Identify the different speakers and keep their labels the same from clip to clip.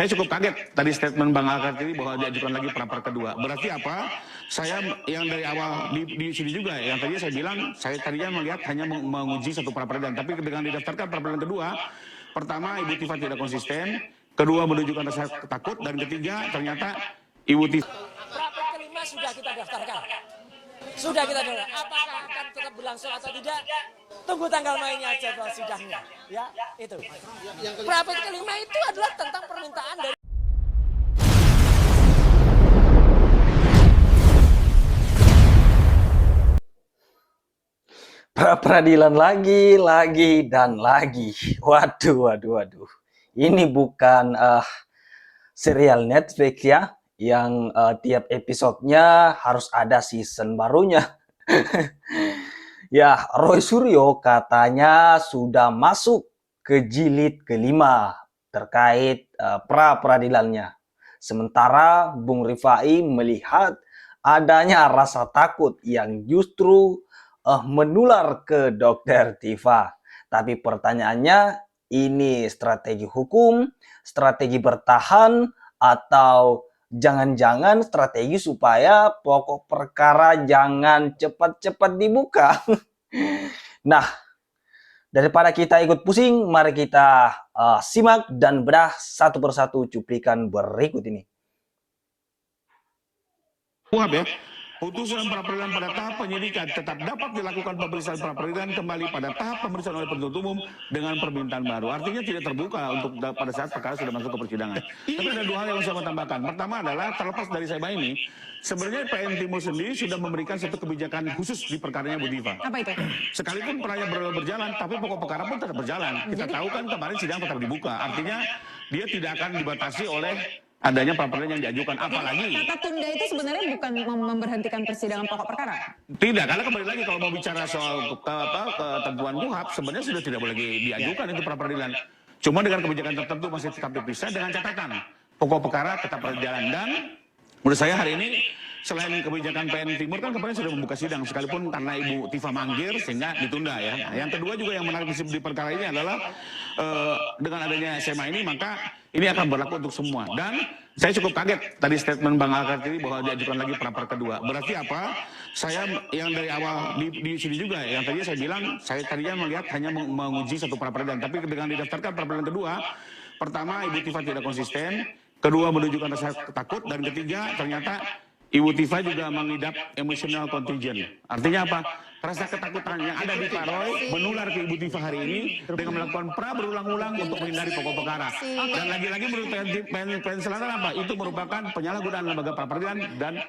Speaker 1: Saya cukup kaget tadi statement Bang Al-Kartini bahwa diajukan lagi pra-pra kedua. Berarti apa? Saya yang dari awal di sini juga, yang tadi saya bilang, saya tadinya melihat hanya menguji satu pra-peradilan, tapi dengan didaftarkan pra-peradilan kedua, pertama Ibu Tifa tidak konsisten, kedua menunjukkan rasa takut, dan ketiga ternyata Ibu Tifa.
Speaker 2: Pra-pra kelima sudah kita daftarkan. Sudah kita dengar. Apakah akan tetap berlangsung atau tidak? Tunggu tanggal mainnya jadwal sidangnya. Ya, itu. Pra-pra kelima itu adalah tentang permintaan dari
Speaker 3: Pra-peradilan lagi dan lagi. Waduh. Ini bukan serial Netflix ya, yang tiap episodenya harus ada season barunya. Ya, Roy Suryo katanya sudah masuk ke jilid kelima terkait pra-peradilannya. Sementara Bung Rifai melihat adanya rasa takut yang justru menular ke Dokter Tifa. Tapi pertanyaannya, ini strategi hukum, strategi bertahan, atau jangan-jangan strategi supaya pokok perkara jangan cepat-cepat dibuka? Nah, daripada kita ikut pusing, mari kita simak dan bedah satu persatu cuplikan berikut ini.
Speaker 1: Ya, putusan pra-peradilan pada tahap penyidikan tetap dapat dilakukan pemeriksaan pra-peradilan kembali pada tahap pemeriksaan oleh penuntut umum dengan permintaan baru. Artinya tidak terbuka untuk pada saat perkara sudah masuk ke persidangan. Tapi ada dua hal yang saya mau tambahkan. Pertama adalah terlepas dari saya ini, sebenarnya PN Timur sendiri sudah memberikan satu kebijakan khusus di perkaranya Bu Tifa.
Speaker 4: Apa itu?
Speaker 1: Sekalipun peranya berjalan, tapi pokok perkara pun tetap berjalan. Kita tahu kan kemarin sidang tetap dibuka. Artinya dia tidak akan dibatasi oleh adanya pra-peradilan yang diajukan. Apalagi
Speaker 4: Kata tunda itu sebenarnya bukan memberhentikan persidangan pokok perkara.
Speaker 1: tidak, karena kembali lagi kalau mau bicara soal ketentuan KUHP sebenarnya sudah tidak boleh diajukan itu pra-peradilan. Cuma dengan kebijakan tertentu masih tetap dipisah dengan catatan pokok perkara tetap berjalan. Dan menurut saya hari ini selain kebijakan PN Timur kan kemarin sudah membuka sidang sekalipun karena Ibu Tifa manggil sehingga ditunda ya. Nah, yang kedua juga yang menarik di perkara ini adalah dengan adanya SMA ini maka ini akan berlaku untuk semua. Dan saya cukup kaget tadi statement Bang Al-Kartini bahwa diajukan lagi pra-pra kedua. Berarti apa? Saya yang dari awal di sini juga, yang tadi saya bilang, saya tadinya melihat hanya menguji satu pra-peradilan, tapi dengan didaftarkan pra-peradilan kedua, pertama Ibu Tifa tidak konsisten, kedua menunjukkan rasa takut, dan ketiga ternyata Ibu Tifa juga mengidap emosional contagion. Artinya apa? Rasa ketakutan yang ada di Pak Roy menular ke Ibu Tifa hari ini dengan melakukan pra berulang-ulang untuk menghindari pokok perkara. Dan lagi-lagi menurut PN Selatan apa? Itu merupakan penyalahgunaan lembaga pra-peradilan dan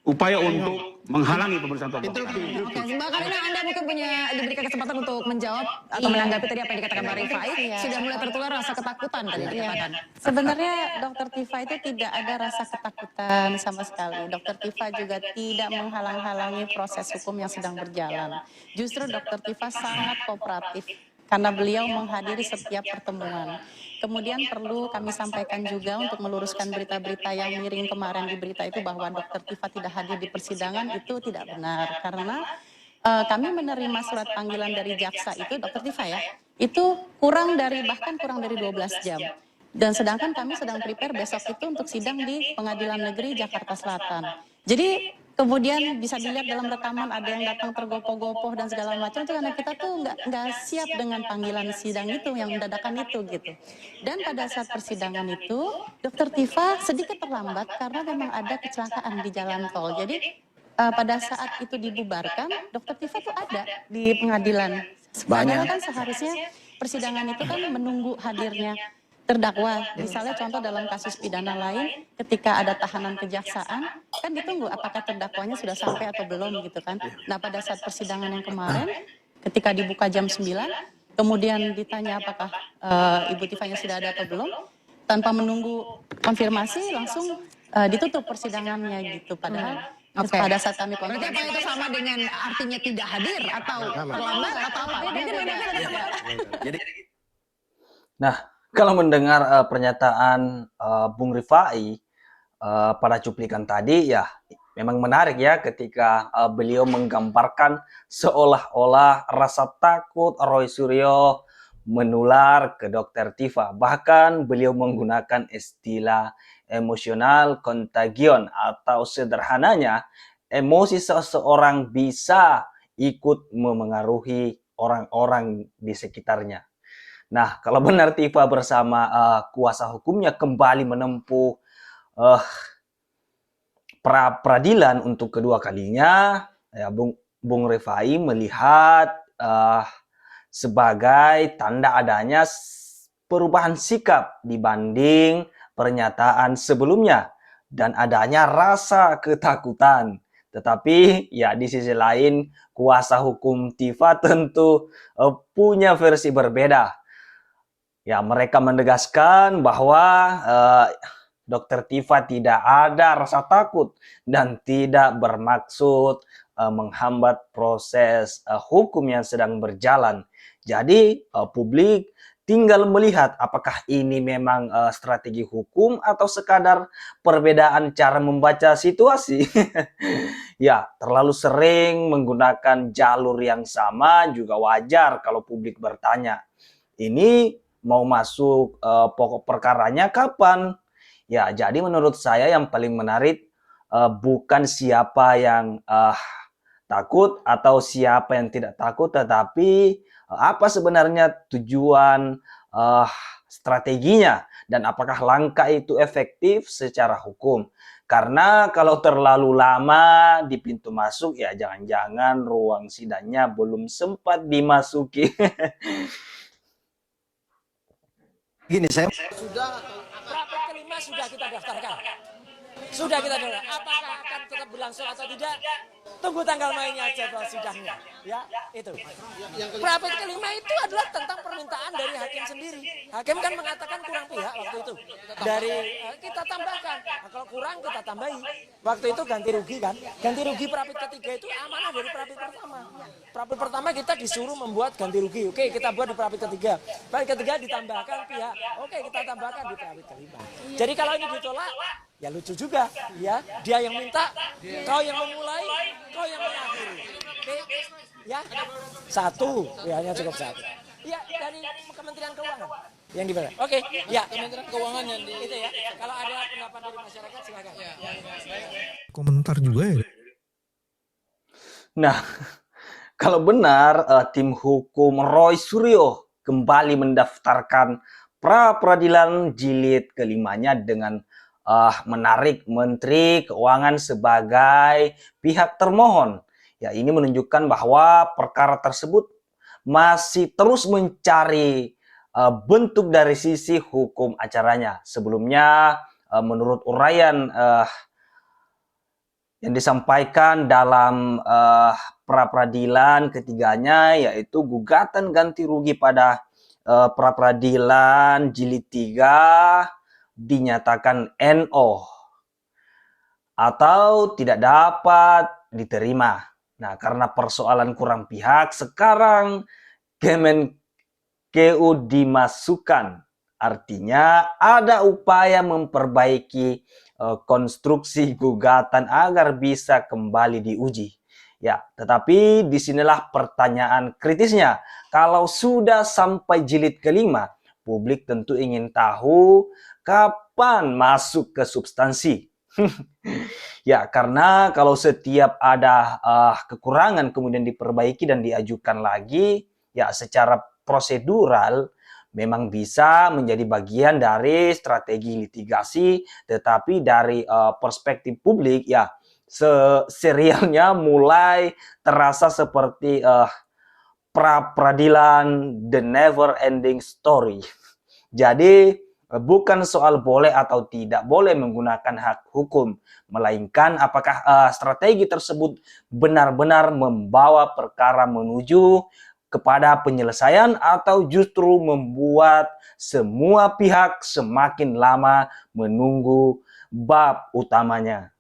Speaker 1: upaya untuk menghalangi pemeriksaan pokok perkara.
Speaker 4: Oke, Mbak Karina, Anda mungkin diberikan kesempatan untuk menjawab atau menanggapi tadi apa yang dikatakan Mbak Rifai. Sudah mulai tertular rasa ketakutan tadi dikatakan.
Speaker 5: Sebenarnya Dokter Tifa itu tidak ada rasa ketakutan sama sekali. Dokter Tifa juga tidak menghalang-halangi proses hukum yang sedang berjalan. Justru Dokter Tifa sangat kooperatif karena beliau menghadiri setiap pertemuan. Kemudian perlu kami sampaikan juga untuk meluruskan berita-berita yang miring kemarin di berita itu bahwa Dokter Tifa tidak hadir di persidangan, itu tidak benar. Karena kami menerima surat panggilan dari jaksa itu, Dokter Tifa ya, itu bahkan kurang dari 12 jam. Dan sedangkan kami sedang prepare besok itu untuk sidang di Pengadilan Negeri Jakarta Selatan. Jadi kemudian bisa dilihat dalam rekaman ada yang datang tergopoh-gopoh dan segala macam itu karena kita tuh nggak siap dengan panggilan sidang itu yang mendadakan itu gitu. Dan pada saat persidangan itu Dokter Tifa sedikit terlambat karena memang ada kecelakaan di jalan tol. Jadi pada saat itu dibubarkan Dokter Tifa tuh ada di pengadilan. Padahal kan seharusnya persidangan itu kan menunggu hadirnya terdakwa. Misalnya contoh dalam kasus pidana lain ketika ada tahanan kejaksaan kan ditunggu apakah terdakwanya sudah sampai atau belum gitu kan. Nah pada saat persidangan yang kemarin ketika dibuka jam 9 kemudian ditanya apakah Ibu Tifanya sudah ada atau belum, tanpa menunggu konfirmasi langsung ditutup persidangannya gitu. Padahal pada saat kami
Speaker 4: Berarti apa itu sama dengan artinya tidak hadir atau terlambat atau apa?
Speaker 3: Nah, kalau mendengar pernyataan Bung Rifai pada cuplikan tadi, ya memang menarik ya ketika beliau menggambarkan seolah-olah rasa takut Roy Suryo menular ke Dokter Tifa. Bahkan beliau menggunakan istilah emosional contagion atau sederhananya emosi seseorang bisa ikut memengaruhi orang-orang di sekitarnya. Nah, kalau benar Tifa bersama kuasa hukumnya kembali menempuh uh, pra-peradilan untuk kedua kalinya, ya Bung Rifai melihat sebagai tanda adanya perubahan sikap dibanding pernyataan sebelumnya dan adanya rasa ketakutan. Tetapi ya di sisi lain kuasa hukum Tifa tentu punya versi berbeda. Ya mereka menegaskan bahwa Dokter Tifa tidak ada rasa takut dan tidak bermaksud menghambat proses hukum yang sedang berjalan. Jadi publik tinggal melihat apakah ini memang strategi hukum atau sekadar perbedaan cara membaca situasi. Ya, terlalu sering menggunakan jalur yang sama juga wajar kalau publik bertanya. Ini mau masuk pokok perkaranya kapan? Ya, jadi menurut saya yang paling menarik bukan siapa yang takut atau siapa yang tidak takut, tetapi apa sebenarnya tujuan strateginya dan apakah langkah itu efektif secara hukum. Karena kalau terlalu lama di pintu masuk, ya jangan-jangan ruang sidangnya belum sempat dimasuki.
Speaker 6: Gini, saya
Speaker 2: Rapot kelima sudah kita daftarkan. Sudah kita daftarkan. Apakah akan tetap berlangsung atau tidak? Tunggu tanggal mainnya jadwal sidangnya. Ya, itu. Rapot kelima itu adalah tentang permintaan dari hakim sendiri. Hakim kan mengatakan kurang pihak waktu itu. Dari kita tambahkan. Nah, kalau kurang kita tambahi. Waktu itu ganti rugi kan. Ganti rugi perapit ketiga itu amanah dari perapit pertama. Perapit pertama kita disuruh membuat ganti rugi. Oke, kita buat di perapit ketiga. Perapit ketiga ditambahkan pihak. Oke, kita tambahkan di perapit kelima. Jadi kalau ini ditolak, ya lucu juga, ya. Dia yang minta, kau yang memulai, kau yang mengakhiri. Oke, ya. Satu, ya hanya cukup satu. Ya, dari Kementerian Keuangan yang dibela. Oke, ya. Kementerian Keuangan yang di itu ya. Kalau ada pendapat dari masyarakat silakan.
Speaker 6: komentar juga ya.
Speaker 3: Nah, kalau benar tim hukum Roy Suryo kembali mendaftarkan pra-peradilan jilid kelimanya dengan menarik Menteri Keuangan sebagai pihak termohon. Ya, ini menunjukkan bahwa perkara tersebut masih terus mencari bentuk dari sisi hukum acaranya. Sebelumnya, menurut uraian yang disampaikan dalam pra-peradilan ketiganya, yaitu gugatan ganti rugi pada pra-peradilan jilid 3 dinyatakan NO atau tidak dapat diterima. Nah, karena persoalan kurang pihak, sekarang Kemenkeu dimasukkan. Artinya ada upaya memperbaiki konstruksi gugatan agar bisa kembali diuji. Ya, tetapi disinilah pertanyaan kritisnya. Kalau sudah sampai jilid kelima, publik tentu ingin tahu kapan masuk ke substansi. Ya, karena kalau setiap ada kekurangan kemudian diperbaiki dan diajukan lagi, ya secara prosedural memang bisa menjadi bagian dari strategi litigasi, tetapi dari perspektif publik ya serialnya mulai terasa seperti pra-peradilan the never ending story. Jadi bukan soal boleh atau tidak boleh menggunakan hak hukum, melainkan apakah strategi tersebut benar-benar membawa perkara menuju kepada penyelesaian atau justru membuat semua pihak semakin lama menunggu bab utamanya.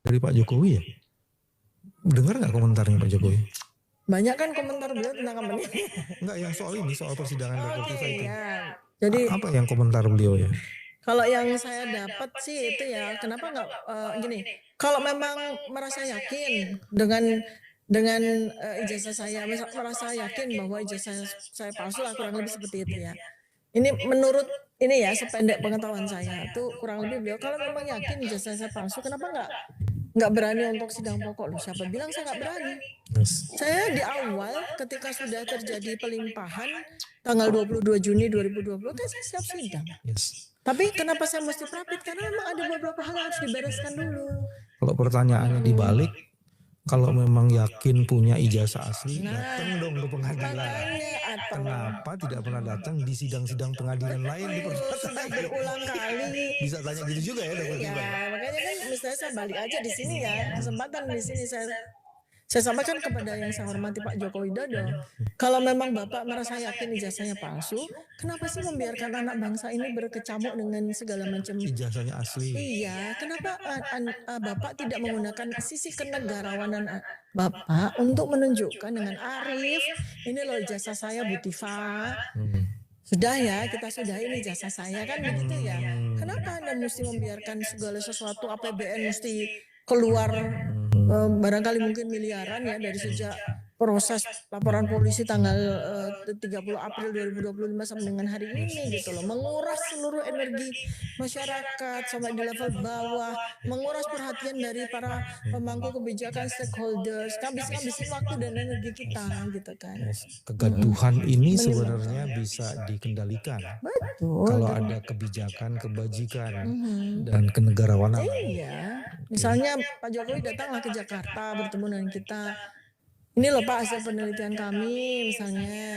Speaker 6: Dari Pak Jokowi ya. Dengar nggak komentarnya Pak Jokowi?
Speaker 7: Banyak kan komentar beliau tentang kampanye.
Speaker 6: Enggak, yang soal ini, soal persidangan Dr. Tifa itu.
Speaker 7: Ya. Jadi
Speaker 6: Apa yang komentar beliau ya?
Speaker 7: kalau yang saya dapat sih itu ya, kenapa nggak gini? Kalau memang merasa yakin dengan dengan ijazah saya merasa yakin bahwa ijazah saya palsu lah, kurang lebih seperti itu ya. Ini menurut ini ya sependek pengetahuan saya tuh kurang lebih beliau kalau memang yakin ijazah saya palsu, kenapa nggak berani untuk sidang pokok loh? Siapa bilang saya nggak berani?
Speaker 6: Yes.
Speaker 7: Saya di awal ketika sudah terjadi pelimpahan tanggal 22 Juni 2020 kan saya siap sidang.
Speaker 6: Yes.
Speaker 7: Tapi kenapa saya mesti prapit? Karena memang ada beberapa hal yang harus dibereskan dulu.
Speaker 6: Kalau pertanyaannya dibalik, kalau memang yakin punya ijazah asli, datang dong ke pengadilan.
Speaker 7: Makanya atau
Speaker 6: Kenapa tidak pernah datang di sidang-sidang pengadilan lain di
Speaker 7: sudah berulang kali.
Speaker 6: Bisa tanya gitu juga ya, Dokter
Speaker 7: Ya,
Speaker 6: Tifa?
Speaker 7: makanya kan misalnya saya balik aja di sini ya, kesempatan di sini saya sampaikan kepada yang saya hormati Pak Joko Widodo. Kalau memang Bapak merasa yakin ijazahnya palsu, kenapa sih membiarkan anak bangsa ini berkecamuk dengan segala macam?
Speaker 6: Ijazahnya asli.
Speaker 7: Iya, kenapa Bapak tidak menggunakan sisi kenegarawanan Bapak untuk menunjukkan dengan arif, ini loh ijazah saya Bu Tifa. Sudah ya, kita sudah ini ijazah saya kan begitu ya. Kenapa Anda mesti membiarkan segala sesuatu APBN mesti keluar barangkali mungkin miliaran ya dari sejak proses laporan polisi tanggal 30 April 2025 sampai dengan hari ini gitu loh, menguras seluruh energi masyarakat sampai di level bawah, menguras perhatian dari para pemangku kebijakan stakeholders, ngabisin waktu dan energi kita gitu kan.
Speaker 6: Kegaduhan ini sebenarnya bisa dikendalikan
Speaker 7: Betul.
Speaker 6: kalau ada kebijakan, kebajikan, dan kenegarawanan.
Speaker 7: Iya, misalnya Pak Jokowi datanglah ke Jakarta bertemu dengan kita. Ini loh Pak hasil penelitian kami misalnya.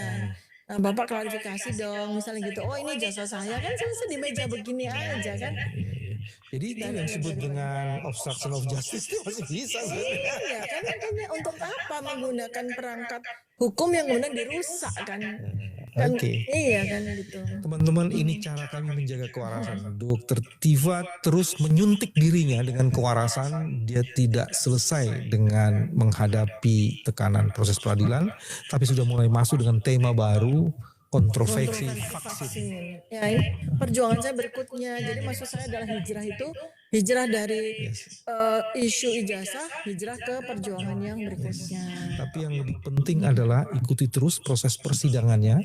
Speaker 7: Nah, Bapak klarifikasi dong misalnya gitu. Oh ini jasa saya kan selesai di meja begini aja kan.
Speaker 6: Jadi itu yang disebut dengan obstruction of justice itu masih bisa sebenarnya.
Speaker 7: Iya kan makanya untuk apa menggunakan perangkat hukum yang kemudian dirusak kan.
Speaker 6: Oke.
Speaker 7: Iya kan gitu.
Speaker 6: Teman-teman, ini cara kami menjaga kewarasan. Dokter Tifa terus menyuntik dirinya dengan kewarasan. Dia tidak selesai dengan menghadapi tekanan proses peradilan, tapi sudah mulai masuk dengan tema baru, kontroversi vaksin.
Speaker 7: Ya ini perjuangan saya berikutnya. Jadi maksud saya adalah hijrah itu hijrah dari isu ijazah, hijrah ke perjuangan yang berikutnya.
Speaker 6: Tapi yang lebih penting adalah ikuti terus proses persidangannya,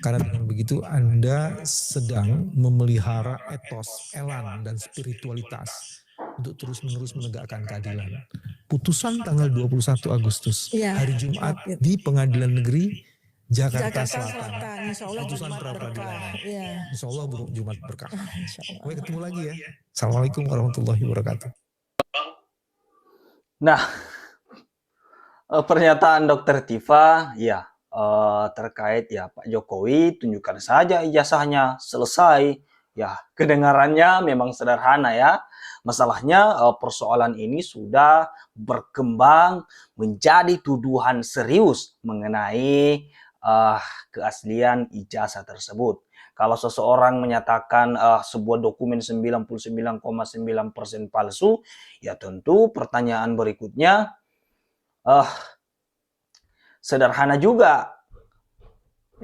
Speaker 6: karena dengan begitu Anda sedang memelihara etos, elan, dan spiritualitas untuk terus-menerus menegakkan keadilan. Putusan tanggal 21 Agustus, hari Jumat di Pengadilan Negeri Jakarta Selatan.
Speaker 7: Insya Allah
Speaker 6: Putusan
Speaker 7: Jumat
Speaker 6: pra-peradilan.
Speaker 7: berkah. Iya.
Speaker 6: Insya Allah Jumat berkah.
Speaker 7: Insya Allah.
Speaker 6: Sampai ketemu lagi ya. Assalamualaikum warahmatullahi wabarakatuh.
Speaker 3: Nah, pernyataan Dokter Tifa ya terkait ya Pak Jokowi tunjukkan saja ijazahnya, selesai. Ya, kedengarannya memang sederhana ya. Masalahnya persoalan ini sudah berkembang menjadi tuduhan serius mengenai keaslian ijazah tersebut. Kalau seseorang menyatakan sebuah dokumen 99,9% palsu, ya tentu pertanyaan berikutnya sederhana juga.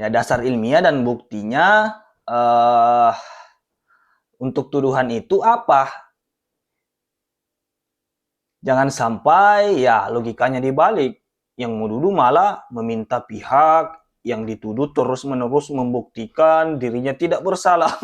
Speaker 3: Ya, dasar ilmiah dan buktinya untuk tuduhan itu apa? Jangan sampai ya logikanya dibalik. Yang menuduh malah meminta pihak yang dituduh terus-menerus membuktikan dirinya tidak bersalah.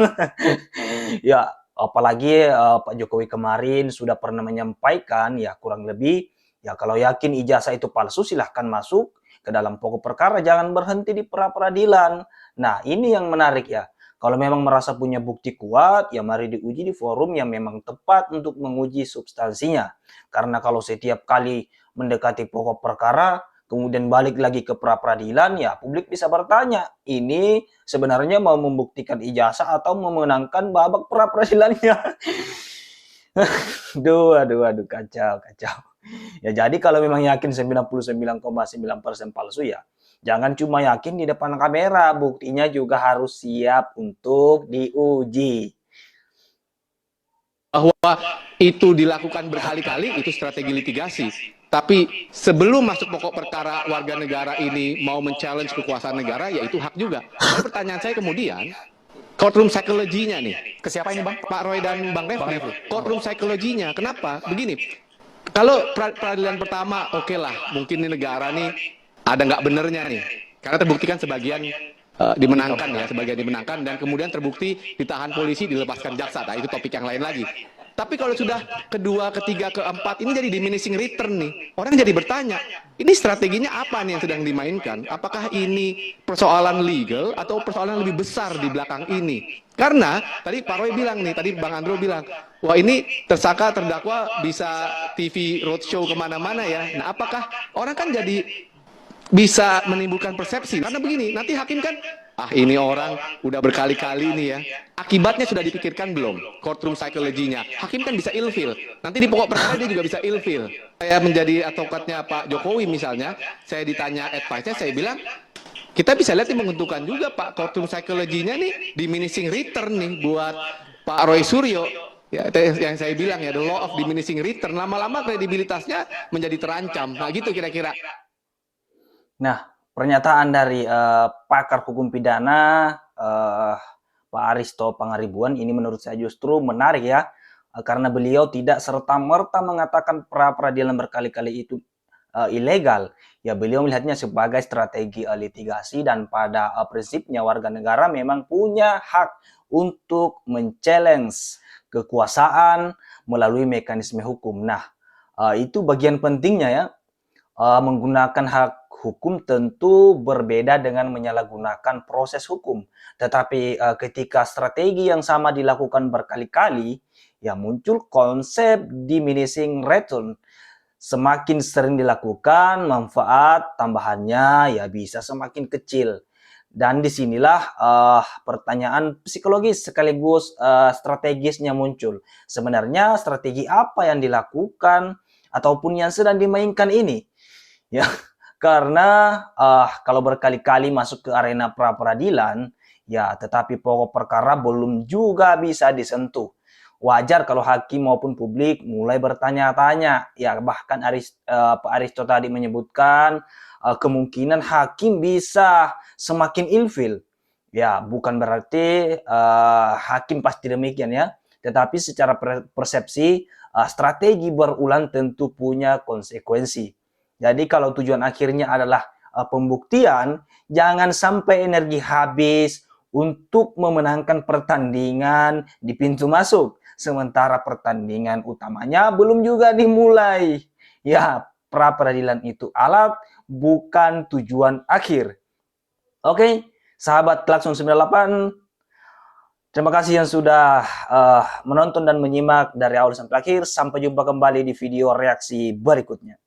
Speaker 3: Ya, apalagi Pak Jokowi kemarin sudah pernah menyampaikan ya kurang lebih ya kalau yakin ijazah itu palsu silahkan masuk ke dalam pokok perkara, jangan berhenti di pra-peradilan. Nah, ini yang menarik ya. Kalau memang merasa punya bukti kuat, ya mari diuji di forum yang memang tepat untuk menguji substansinya. Karena kalau setiap kali mendekati pokok perkara, kemudian balik lagi ke pra-peradilan, ya publik bisa bertanya, ini sebenarnya mau membuktikan ijazah atau memenangkan babak pra-peradilannya? Aduh, kacau. Ya jadi kalau memang yakin 99,9% palsu ya, jangan cuma yakin di depan kamera, buktinya juga harus siap untuk diuji.
Speaker 8: Bahwa itu dilakukan berkali-kali, itu strategi litigasi. Tapi sebelum masuk pokok perkara warga negara ini mau men-challenge kekuasaan negara, ya itu hak juga. Tapi pertanyaan saya kemudian, courtroom psychology-nya nih.
Speaker 9: Ke siapa ini Bang?
Speaker 8: Pak Roy dan Bang Refli. Courtroom psychology-nya, kenapa? Begini, Kalau peradilan pertama, oke lah, mungkin ini negara nih ada nggak benernya nih, karena terbukti kan sebagian dimenangkan ya, sebagian dimenangkan dan kemudian terbukti ditahan polisi, dilepaskan jaksa. Nah, itu topik yang lain lagi. Tapi kalau sudah kedua, ketiga, keempat, ini jadi diminishing return nih. Orang jadi bertanya, ini strateginya apa nih yang sedang dimainkan? Apakah ini persoalan legal atau persoalan lebih besar di belakang ini? Karena tadi Pak Roy bilang nih, tadi Bang Andro bilang, wah ini tersangka terdakwa bisa TV roadshow kemana-mana ya. Nah, apakah orang kan jadi bisa menimbulkan persepsi? Karena begini, nanti hakim kan, ini orang udah berkali-kali nih ya, akibatnya sudah dipikirkan belum? Courtroom psychology-nya. Hakim kan bisa ilfil. Nanti di pokok perkara dia juga bisa ilfil. Saya menjadi advokatnya Pak Jokowi misalnya, saya ditanya advice-nya, saya bilang, kita bisa lihat ini menguntungkan juga Pak, courtroom psychology-nya nih diminishing return nih buat Pak Roy Suryo. Ya, yang saya bilang ya, the law of diminishing return, lama-lama kredibilitasnya menjadi terancam. Nah gitu kira-kira.
Speaker 3: Nah, pernyataan dari pakar hukum pidana Pak Aristo Pangaribuan ini menurut saya justru menarik ya, karena beliau tidak serta-merta mengatakan pra-peradilan berkali-kali itu ilegal. Ya, beliau melihatnya sebagai strategi litigasi dan pada prinsipnya warga negara memang punya hak untuk men-challenge kekuasaan melalui mekanisme hukum. Nah, itu bagian pentingnya ya, menggunakan hak hukum tentu berbeda dengan menyalahgunakan proses hukum. Tetapi ketika strategi yang sama dilakukan berkali-kali, ya muncul konsep diminishing return. Semakin sering dilakukan, manfaat tambahannya ya bisa semakin kecil. Dan disinilah pertanyaan psikologis sekaligus strategisnya muncul. Sebenarnya strategi apa yang dilakukan ataupun yang sedang dimainkan ini? Ya, karena kalau berkali-kali masuk ke arena pra-peradilan, ya tetapi pokok perkara belum juga bisa disentuh. Wajar kalau hakim maupun publik mulai bertanya-tanya. Ya bahkan Pak Aristo tadi menyebutkan kemungkinan hakim bisa semakin ilfil. Ya bukan berarti hakim pasti demikian ya. Tetapi secara persepsi strategi berulang tentu punya konsekuensi. Jadi kalau tujuan akhirnya adalah pembuktian, jangan sampai energi habis untuk memenangkan pertandingan di pintu masuk. Sementara pertandingan utamanya belum juga dimulai. Ya, pra-peradilan itu alat, bukan tujuan akhir. Oke, sahabat Klakson 98, terima kasih yang sudah menonton dan menyimak dari awal sampai akhir. Sampai jumpa kembali di video reaksi berikutnya.